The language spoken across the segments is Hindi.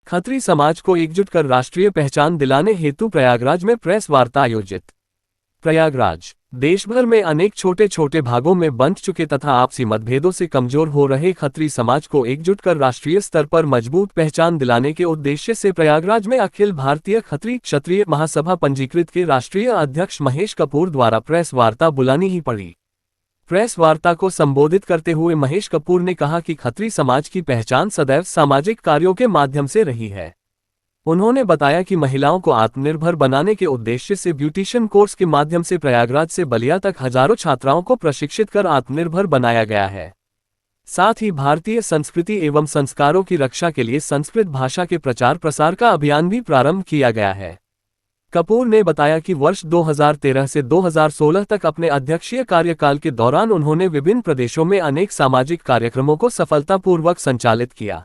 खत्री समाज को एकजुट कर राष्ट्रीय पहचान दिलाने हेतु प्रयागराज में प्रेस वार्ता आयोजित। प्रयागराज देश भर में अनेक छोटे छोटे भागों में बंट चुके तथा आपसी मतभेदों से कमजोर हो रहे खत्री समाज को एकजुट कर राष्ट्रीय स्तर पर मजबूत पहचान दिलाने के उद्देश्य से प्रयागराज में अखिल भारतीय खत्री क्षत्रिय महासभा पंजीकृत के राष्ट्रीय अध्यक्ष महेश कपूर द्वारा प्रेस वार्ता बुलानी ही पड़ी। प्रेस वार्ता को संबोधित करते हुए महेश कपूर ने कहा कि खत्री समाज की पहचान सदैव सामाजिक कार्यों के माध्यम से रही है। उन्होंने बताया कि महिलाओं को आत्मनिर्भर बनाने के उद्देश्य से ब्यूटिशियन कोर्स के माध्यम से प्रयागराज से बलिया तक हजारों छात्राओं को प्रशिक्षित कर आत्मनिर्भर बनाया गया है। साथ ही भारतीय संस्कृति एवं संस्कारों की रक्षा के लिए संस्कृत भाषा के प्रचार प्रसार का अभियान भी प्रारंभ किया गया है। कपूर ने बताया कि वर्ष 2013 से 2016 तक अपने अध्यक्षीय कार्यकाल के दौरान उन्होंने विभिन्न प्रदेशों में अनेक सामाजिक कार्यक्रमों को सफलतापूर्वक संचालित किया।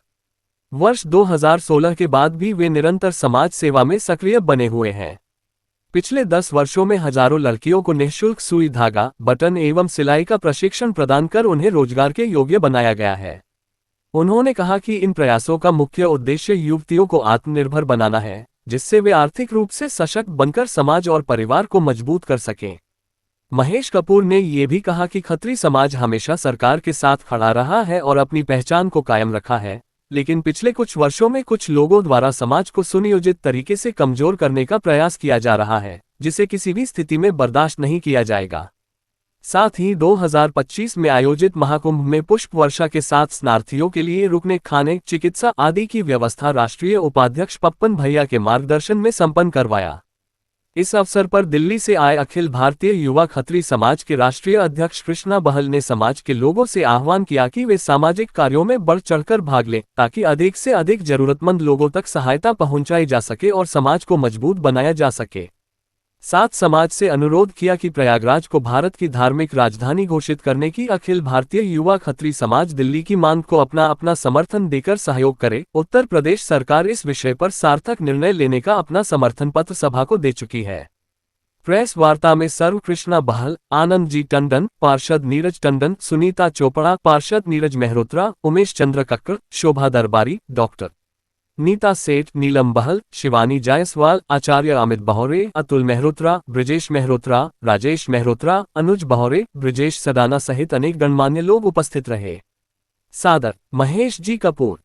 वर्ष 2016 के बाद भी वे निरंतर समाज सेवा में सक्रिय बने हुए हैं। पिछले 10 वर्षों में हजारों लड़कियों को निःशुल्क सुई धागा, बटन एवं सिलाई का प्रशिक्षण प्रदान कर उन्हें रोजगार के योग्य बनाया गया है। उन्होंने कहा कि इन प्रयासों का मुख्य उद्देश्य युवतियों को आत्मनिर्भर बनाना है, जिससे वे आर्थिक रूप से सशक्त बनकर समाज और परिवार को मजबूत कर सकें। महेश कपूर ने ये भी कहा कि खत्री समाज हमेशा सरकार के साथ खड़ा रहा है और अपनी पहचान को कायम रखा है, लेकिन पिछले कुछ वर्षों में कुछ लोगों द्वारा समाज को सुनियोजित तरीके से कमजोर करने का प्रयास किया जा रहा है, जिसे किसी भी स्थिति में बर्दाश्त नहीं किया जाएगा। साथ ही 2025 में आयोजित महाकुंभ में पुष्प वर्षा के साथ स्नार्थियों के लिए रुकने, खाने, चिकित्सा आदि की व्यवस्था राष्ट्रीय उपाध्यक्ष पप्पन भैया के मार्गदर्शन में संपन्न करवाया। इस अवसर पर दिल्ली से आए अखिल भारतीय युवा खत्री समाज के राष्ट्रीय अध्यक्ष कृष्णा बहल ने समाज के लोगों से आह्वान किया कि वे सामाजिक कार्यों में बढ़ चढ़कर भाग लें, ताकि अधिक से अधिक जरूरतमंद लोगों तक सहायता पहुंचाई जा सके और समाज को मजबूत बनाया जा सके। साथ समाज से अनुरोध किया कि प्रयागराज को भारत की धार्मिक राजधानी घोषित करने की अखिल भारतीय युवा खत्री समाज दिल्ली की मांग को अपना समर्थन देकर सहयोग करे। उत्तर प्रदेश सरकार इस विषय पर सार्थक निर्णय लेने का अपना समर्थन पत्र सभा को दे चुकी है। प्रेस वार्ता में सर्व कृष्णा बहल, आनंद जी टंडन, पार्षद नीरज टंडन, सुनीता चोपड़ा, पार्षद नीरज मेहरोत्रा, उमेश चंद्र कक्कड़, शोभा दरबारी, डॉक्टर नीता सेठ, नीलम बहल, शिवानी जायसवाल, आचार्य अमित बहौरे, अतुल मेहरोत्रा, ब्रिजेश मेहरोत्रा, राजेश मेहरोत्रा, अनुज बहौरे, ब्रिजेश सदाना सहित अनेक गणमान्य लोग उपस्थित रहे। सादर महेश जी कपूर।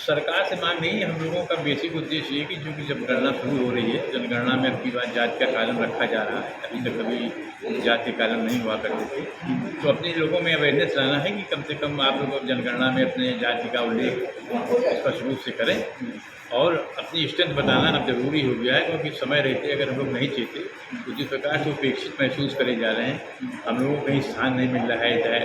सरकार से मांग नहीं है, हम लोगों का बेसिक उद्देश्य ये कि जो कि जब गणना शुरू हो रही है, जनगणना में अब की बार जाति का कालम रखा जा रहा है। अभी तक कभी जाति के कालम नहीं हुआ करते थे, तो अपने लोगों में अवेयरनेस लाना है कि कम से कम आप लोग जनगणना में अपने जाति का उल्लेख स्पष्ट रूप से करें और अपनी स्ट्रेंथ बताना अब जरूरी हो गया है, क्योंकि समय रहते अगर हम लोग नहीं चाहते तो जिस प्रकार से उपेक्षित महसूस करे जा रहे हैं, हम लोगों को कहीं स्थान नहीं मिल रहा है। चाहे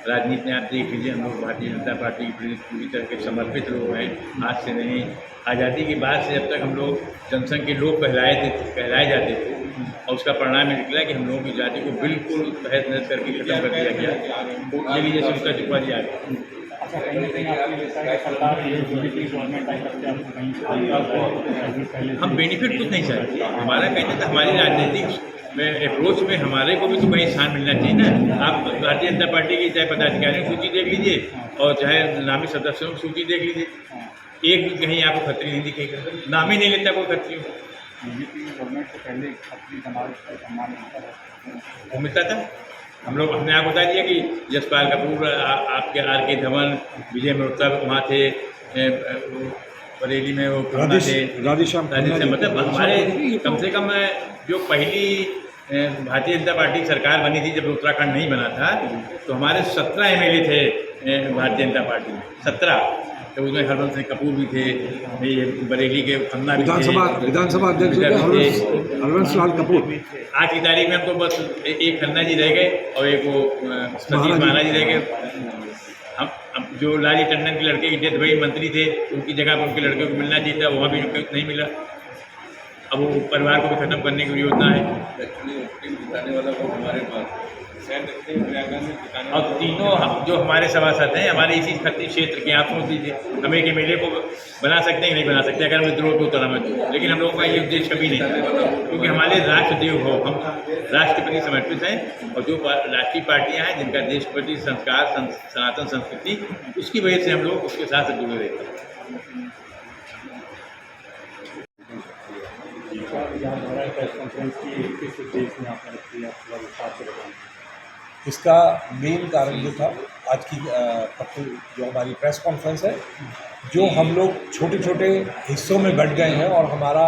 राजनीति में आप देख लीजिए, हम लोग भारतीय जनता पार्टी की पूरी तरह के समर्पित लोग हैं। आज से नहीं, आज़ादी के बाद से जब तक हम लोग जनसंघ के लोग कहलाए जाते थे और उसका परिणाम निकला कि हम लोगों की जाति को बिल्कुल तहस नहस करके खत्म कर दिया गया। ये लीजिए उसका चुका दिया गया। अच्छा, कहीं ना कहीं आपको लगता है कि सरकार बीजेपी गवर्नमेंट आई करके आपको कहीं हम बेनिफिट कुछ नहीं चाहते। हमारा कहना था हमारी राजनीतिक में अप्रोच में हमारे को भी तो कहीं स्थान मिलना चाहिए ना। आप भारतीय जनता पार्टी की चाहे पदाधिकारियों की सूची देख लीजिए और चाहे नामी सदस्यों की सूची देख लीजिए, एक भी कहीं आपको खत्री नहीं दिखेगा। नाम ही नहीं लेता कोई खत्री। बीजेपी गवर्नमेंट से पहले खत्री समाज का सम्मान मिलता था। हम लोग अपने आप बता दिया कि जसपाल कपूर, आपके आर के धवन, विजय मेहरोत्रा वहाँ थे, बरेली में वो राधेश्याम, मतलब हमारे कम से कम जो पहली भारतीय जनता पार्टी की सरकार बनी थी, जब उत्तराखंड नहीं बना था, तो हमारे 17 MLA थे भारतीय जनता पार्टी में, 17। तो उसमें हरवंश सिंह कपूर भी थे, बरेली के खन्ना भी थे, विधानसभा अध्यक्ष हरवंश लाल कपूर। आज की तारीख में हम तो बस एक खन्ना जी रह गए और एक वो सतीश महाराज जी रह गए। हम जो लालजी टंडन के लड़के की डेथ भई मंत्री थे, उनकी जगह पर उनके लड़के को मिलना चाहिए था, वहाँ भी नहीं मिला। अब वो परिवार को भी खत्म करने की योजना है। जिताने वाला वो हमारे पास और तीनों जो हमारे सभासद हैं हमारे इसी खत्ती क्षेत्र के, आप सोच लीजिए हम एक एमएलए को बना सकते हैं कि नहीं बना सकते अगर हम विद्रोह को उतरा में तो, लेकिन हम लोगों का ये उद्देश्य कभी नहीं था, क्योंकि हमारे राष्ट्रदेव हो, हम राष्ट्र के प्रति समर्पित हैं और जो राष्ट्रीय पार्टियां हैं जिनका देश के प्रति संस्कार, सनातन संस्कृति, उसकी वजह से हम लोग उसके साथ जुड़े रहते हैं। यहाँ हो रहा है प्रेस कॉन्फ्रेंस की किस उद्देश्य में आपने रखी है, थोड़ा विस्तार से बताएं। इसका मेन कारण जो था आज की जो हमारी प्रेस कॉन्फ्रेंस है, जो हम लोग छोटे छोटे हिस्सों में बंट गए हैं और हमारा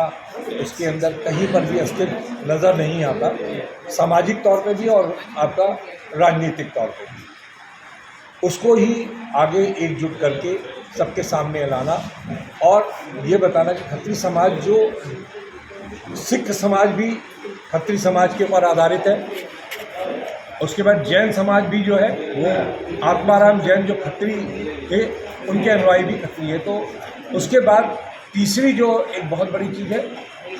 उसके अंदर कहीं पर भी अस्तित्व नज़र नहीं आता, सामाजिक तौर पे भी और आपका राजनीतिक तौर पे भी, उसको ही आगे एकजुट करके सबके सामने लाना और ये बताना कि खत्री समाज, जो सिख समाज भी खत्री समाज के ऊपर आधारित है, उसके बाद जैन समाज भी जो है वो आत्माराम जैन जो खत्री थे उनके अनुयायी भी खत्री है। तो उसके बाद तीसरी जो एक बहुत बड़ी चीज़ है,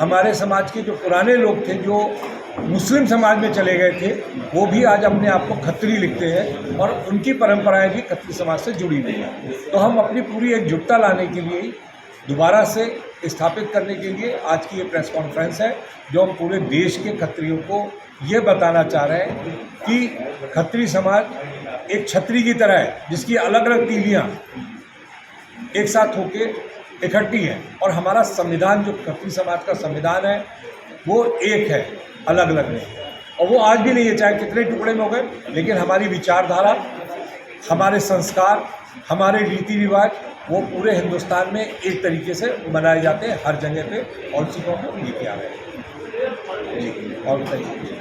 हमारे समाज के जो पुराने लोग थे जो मुस्लिम समाज में चले गए थे, वो भी आज अपने आप को खत्री लिखते हैं और उनकी परंपराएं भी खत्री समाज से जुड़ी हुई हैं। तो हम अपनी पूरी एकजुटता लाने के लिए दोबारा से स्थापित करने के लिए आज की ये प्रेस कॉन्फ्रेंस है, जो हम पूरे देश के खत्रियों को ये बताना चाह रहे हैं कि खत्री समाज एक छतरी की तरह है जिसकी अलग अलग तीलियाँ एक साथ होके इकट्ठी हैं, और हमारा संविधान जो खत्री समाज का संविधान है वो एक है, अलग अलग नहीं है। और वो आज भी नहीं है, चाहे कितने टुकड़े में हो गए, लेकिन हमारी विचारधारा, हमारे संस्कार, हमारे रीति रिवाज वो पूरे हिंदुस्तान में एक तरीके से मनाए जाते हैं हर जगह पे, और उसी को हम लेके आ रहे हैं जी। और बताइए।